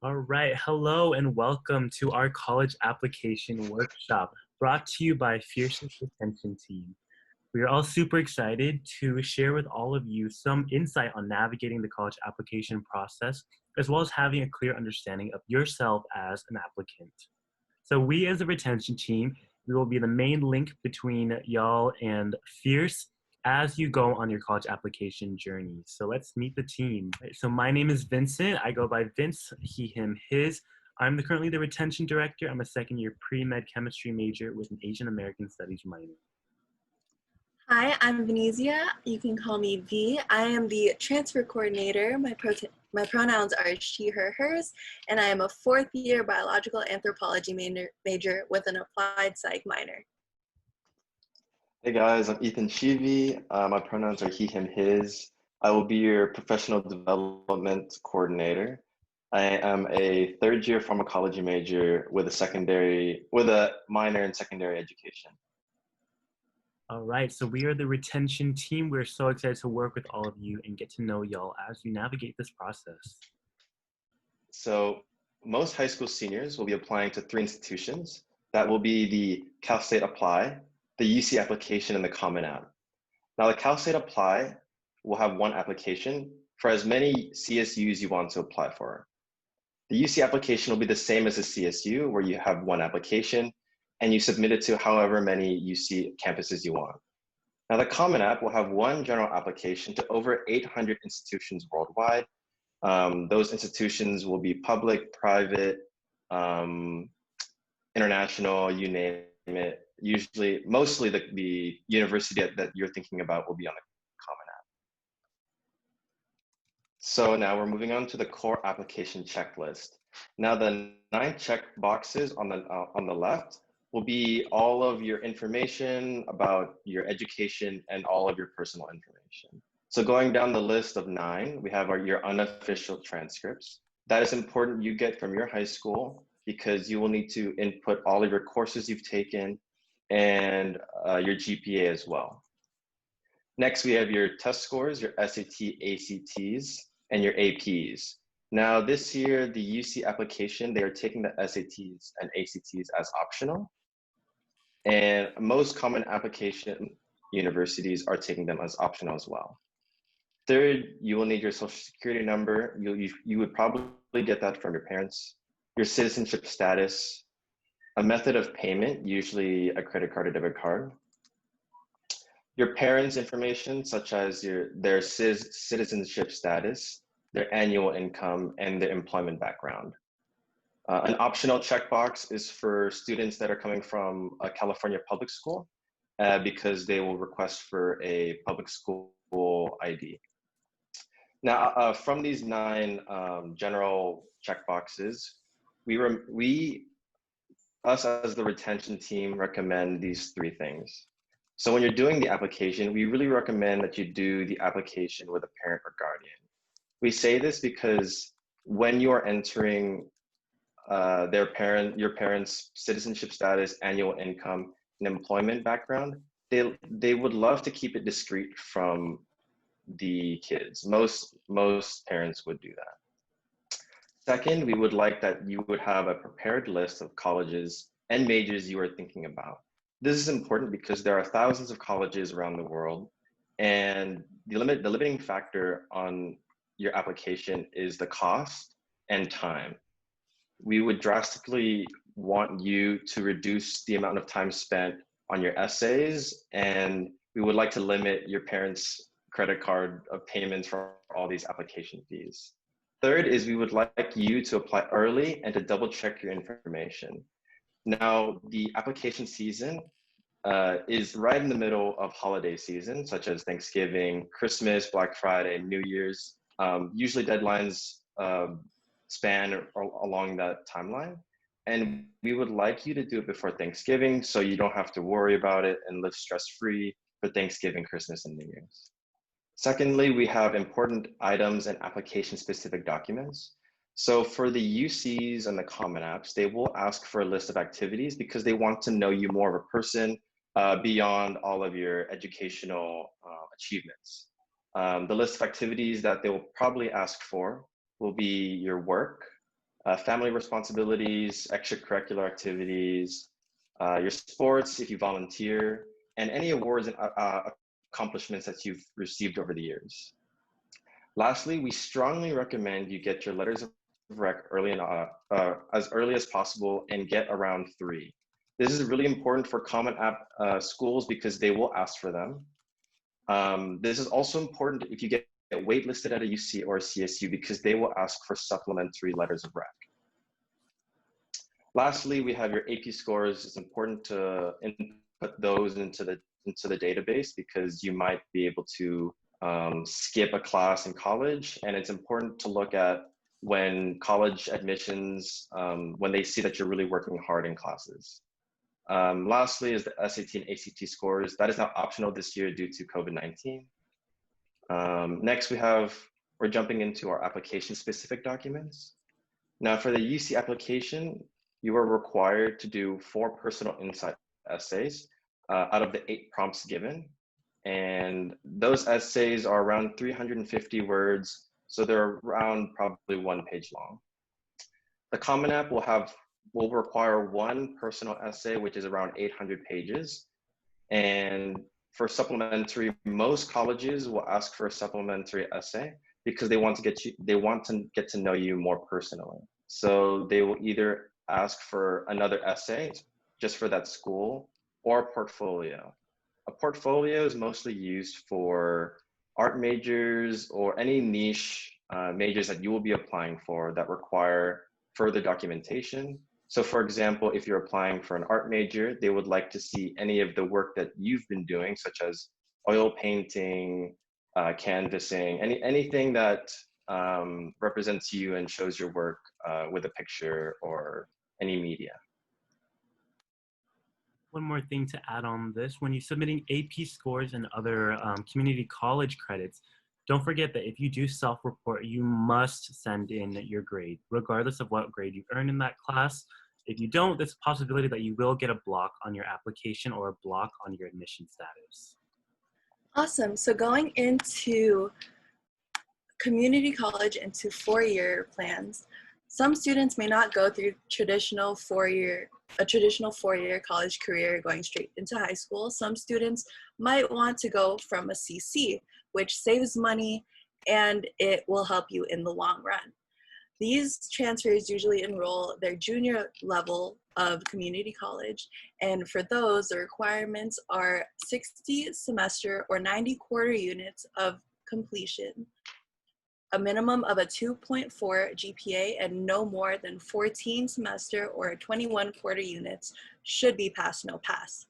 All right. Hello and welcome to our college application workshop brought to you by F.I.E.R.C.E Retention Team. We are all super excited to share with all of you some insight on navigating the college application process, as well as having a clear understanding of yourself as an applicant. So we as a retention team, we will be the main link between y'all and Fierce as you go on your college application journey. So let's meet the team. So my name is Vincent. I go by Vince, he, him, his. I'm currently the retention director. I'm a second year pre-med chemistry major with an Asian American studies minor. Hi, I'm Venezia. You can call me V. I am the transfer coordinator. My pronouns are she, her, hers, and I am a fourth year biological anthropology major with an applied psych minor. Hey guys, I'm Ethan Shivi. My pronouns are he, him, his. I will be your professional development coordinator. I am a third year pharmacology major with a minor in secondary education. All right, so we are the retention team. We're so excited to work with all of you and get to know y'all as you navigate this process. So most high school seniors will be applying to 3 institutions. That will be the Cal State Apply, the UC application, and the Common App. Now the Cal State Apply will have 1 application for as many CSUs you want to apply for. The UC application will be the same as a CSU, where you have 1 application and you submit it to however many UC campuses you want. Now the Common App will have 1 general application to over 800 institutions worldwide. Those institutions will be public, private, international, you name it. Mostly the university that you're thinking about will be on the Common App. So now we're moving on to the core application checklist. Now the 9 check boxes on the left will be all of your information about your education and all of your personal information. So going down the list of 9, we have your unofficial transcripts. That is important you get from your high school because you will need to input all of your courses you've taken and your GPA as well. Next, we have your test scores, your SAT, ACTs, and your APs. Now this year, the UC application, they are taking the SATs and ACTs as optional. And most common application universities are taking them as optional as well. Third, you will need your social security number. You would probably get that from your parents, your citizenship status, a method of payment, usually a credit card or debit card, your parents' information, such as their citizenship status, their annual income, and their employment background. An optional checkbox is for students that are coming from a California public school because they will request for a public school ID. Now, from these 9 general checkboxes, us as the retention team recommend these 3 things. So when you're doing the application, we really recommend that you do the application with a parent or guardian. We say this because when you are entering your parents' citizenship status, annual income, and employment background, they would love to keep it discreet from the kids. Most parents would do that. Second, we would like that you would have a prepared list of colleges and majors you are thinking about. This is important because there are thousands of colleges around the world, and the limiting factor on your application is the cost and time. We would drastically want you to reduce the amount of time spent on your essays, and we would like to limit your parents' credit card payments for all these application fees. Third is we would like you to apply early and to double check your information. Now, the application season is right in the middle of holiday season, such as Thanksgiving, Christmas, Black Friday, New Year's. Usually deadlines span along that timeline. And we would like you to do it before Thanksgiving so you don't have to worry about it and live stress-free for Thanksgiving, Christmas, and New Year's. Secondly, we have important items and application-specific documents. So for the UCs and the Common Apps, they will ask for a list of activities because they want to know you more of a person beyond all of your educational achievements. The list of activities that they will probably ask for will be your work, family responsibilities, extracurricular activities, your sports if you volunteer, and any awards and accomplishments that you've received over the years. Lastly, we strongly recommend you get your letters of rec early and as early as possible and get around 3. This is really important for Common App schools because they will ask for them. This is also important if you get waitlisted at a UC or a CSU because they will ask for supplementary letters of rec. Lastly, we have your AP scores. It's important to input those into the database because you might be able to skip a class in college, and it's important to look at when college admissions, when they see that you're really working hard in classes. Lastly is the SAT and ACT scores. That is now optional this year due to COVID-19. Next, we're jumping into our application-specific documents. Now, for the UC application, you are required to do 4 personal insight essays out of the 8 prompts given. And those essays are around 350 words, so they're around probably 1 page long. The Common App will require 1 personal essay, which is around 800 pages. And for supplementary, most colleges will ask for a supplementary essay because they want to get to know you more personally. So they will either ask for another essay just for that school or a portfolio. A portfolio is mostly used for art majors or any niche majors that you will be applying for that require further documentation. So for example, if you're applying for an art major, they would like to see any of the work that you've been doing, such as oil painting, canvassing, anything that represents you and shows your work with a picture or any media. One more thing to add on this, when you're submitting AP scores and other community college credits, don't forget that if you do self-report, you must send in your grade, regardless of what grade you earned in that class. If you don't, there's a possibility that you will get a block on your application or a block on your admission status. Awesome. So going into community college into 4-year plans, some students may not go through a traditional 4-year college career going straight into high school. Some students might want to go from a CC, which saves money and it will help you in the long run. These transfers usually enroll their junior level of community college, and for those, the requirements are 60 semester or 90 quarter units of completion, a minimum of a 2.4 GPA, and no more than 14 semester or 21 quarter units should be pass, no pass.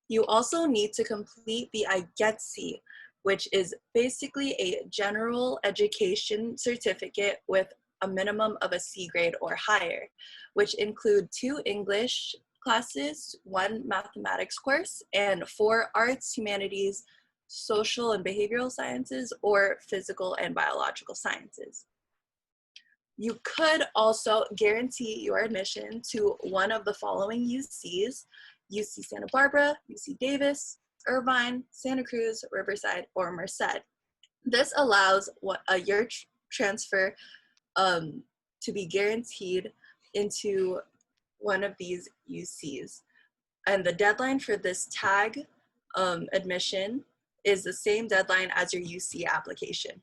You also need to complete the IGETC, which is basically a general education certificate with a minimum of a C grade or higher, which include 2 English classes, 1 mathematics course, and 4 arts, humanities, social and behavioral sciences, or physical and biological sciences. You could also guarantee your admission to one of the following UCs: UC Santa Barbara, UC Davis, Irvine, Santa Cruz, Riverside, or Merced. This allows a year transfer to be guaranteed into one of these UCs. And the deadline for this tag admission is the same deadline as your UC application.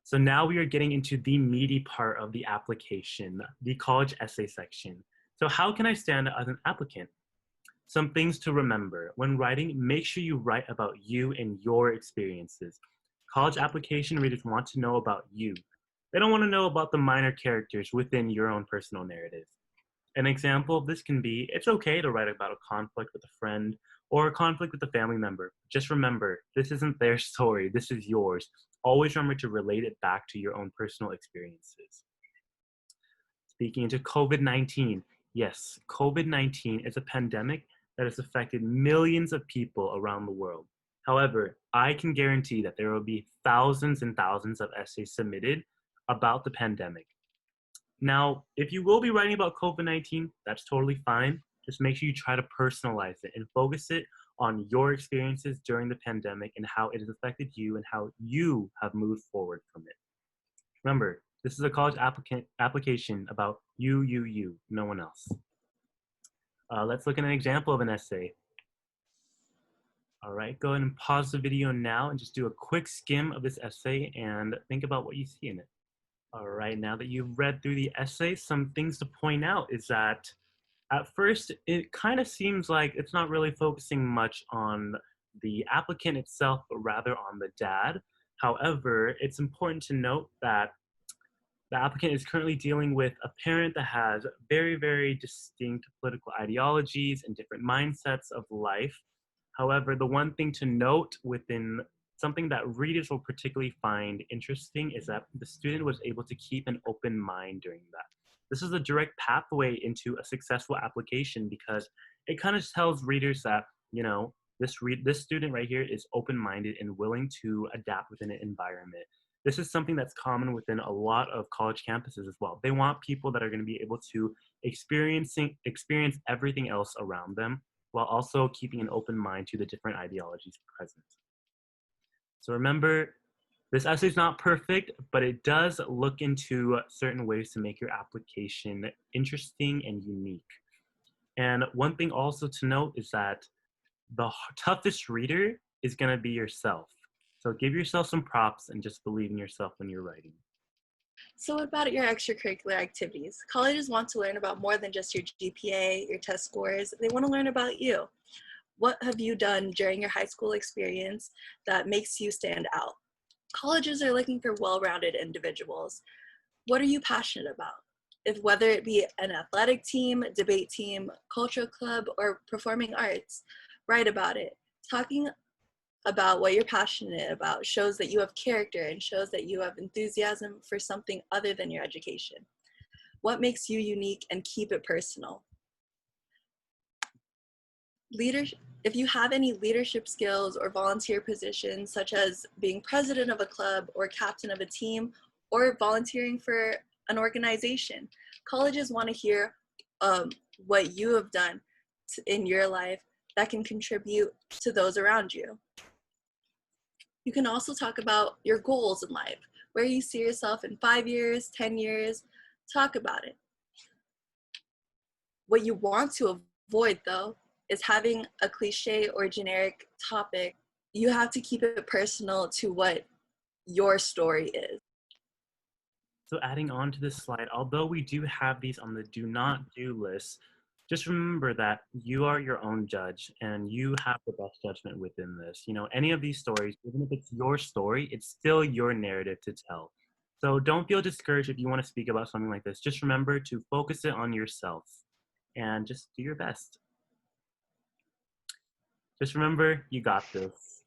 So now we are getting into the meaty part of the application, the college essay section. So how can I stand as an applicant? Some things to remember. When writing, make sure you write about you and your experiences. College application readers want to know about you. They don't want to know about the minor characters within your own personal narrative. An example of this can be, it's okay to write about a conflict with a friend or a conflict with a family member. Just remember, this isn't their story, this is yours. Always remember to relate it back to your own personal experiences. Speaking into COVID-19, yes, COVID-19 is a pandemic that has affected millions of people around the world. However, I can guarantee that there will be thousands and thousands of essays submitted about the pandemic. Now, if you will be writing about COVID-19, that's totally fine. Just make sure you try to personalize it and focus it on your experiences during the pandemic and how it has affected you and how you have moved forward from it. Remember, This is a college application about you, no one else. Let's look at an example of an essay. All right, go ahead and pause the video now and just do a quick skim of this essay and think about what you see in it. All right, now that you've read through the essay, some things to point out is that at first, it kind of seems like it's not really focusing much on the applicant itself, but rather on the dad. However, it's important to note that the applicant is currently dealing with a parent that has very, very distinct political ideologies and different mindsets of life. However, the one thing to note within something that readers will particularly find interesting is that the student was able to keep an open mind during that. This is a direct pathway into a successful application because it kind of tells readers that, you know, this student right here is open-minded and willing to adapt within an environment. This is something that's common within a lot of college campuses as well. They want people that are going to be able to experience everything else around them while also keeping an open mind to the different ideologies present. So remember, this essay is not perfect, but it does look into certain ways to make your application interesting and unique. And one thing also to note is that the toughest reader is going to be yourself. So give yourself some props and just believe in yourself when you're writing. So what about your extracurricular activities? Colleges want to learn about more than just your GPA, your test scores. They want to learn about you. What have you done during your high school experience that makes you stand out? Colleges are looking for well-rounded individuals. What are you passionate about? Whether it be an athletic team, debate team, cultural club, or performing arts, write about it. Talking about what you're passionate about shows that you have character and shows that you have enthusiasm for something other than your education. What makes you unique, and keep it personal. If you have any leadership skills or volunteer positions, such as being president of a club or captain of a team, or volunteering for an organization, colleges want to hear what you have done in your life that can contribute to those around you. You can also talk about your goals in life, where you see yourself in 5 years, 10 years, talk about it. What you want to avoid, though, is having a cliche or generic topic. You have to keep it personal to what your story is. So adding on to this slide, although we do have these on the do not do list, just remember that you are your own judge and you have the best judgment within this. You know, any of these stories, even if it's your story, it's still your narrative to tell. So don't feel discouraged if you want to speak about something like this. Just remember to focus it on yourself and just do your best. Just remember, you got this.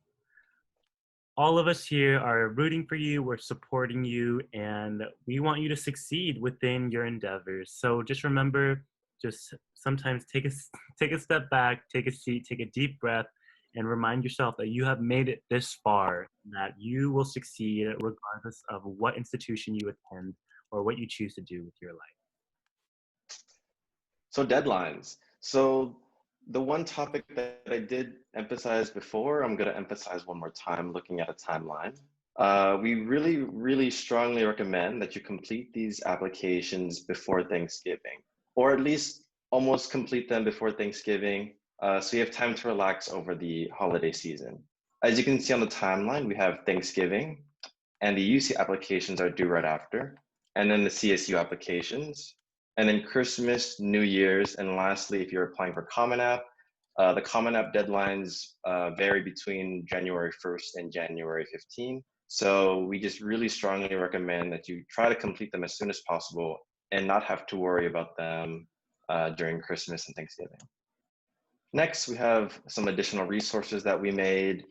All of us here are rooting for you, we're supporting you, and we want you to succeed within your endeavors. So just remember, just sometimes take a step back, take a seat, take a deep breath, and remind yourself that you have made it this far, that you will succeed regardless of what institution you attend or what you choose to do with your life. So deadlines. So the one topic that I did emphasize before, I'm going to emphasize one more time, looking at a timeline. We really strongly recommend that you complete these applications before Thanksgiving, or at least almost complete them before Thanksgiving, so you have time to relax over the holiday season. As you can see on the timeline, we have Thanksgiving, and the UC applications are due right after, and then the CSU applications, and then Christmas, New Year's, and lastly, if you're applying for Common App, the Common App deadlines vary between January 1st and January 15th. So we just really strongly recommend that you try to complete them as soon as possible and not have to worry about them during Christmas and Thanksgiving. Next, we have some additional resources that we made.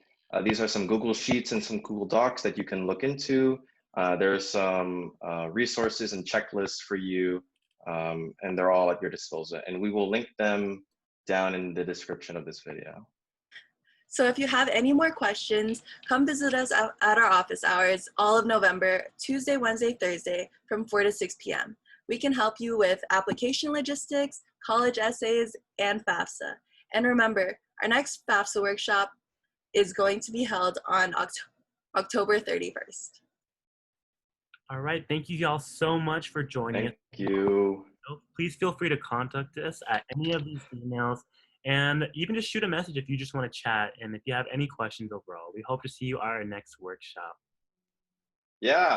These are some Google Sheets and some Google Docs that you can look into. There are some resources and checklists for you, and they're all at your disposal. And we will link them down in the description of this video. So if you have any more questions, come visit us at our office hours all of November, Tuesday, Wednesday, Thursday, from 4 to 6 p.m. We can help you with application logistics, college essays, and FAFSA. And remember, our next FAFSA workshop is going to be held on October 31st. All right. Thank you all so much for joining us. Thank you. Please feel free to contact us at any of these emails and even just shoot a message if you just want to chat and if you have any questions overall. We hope to see you at our next workshop. Yeah.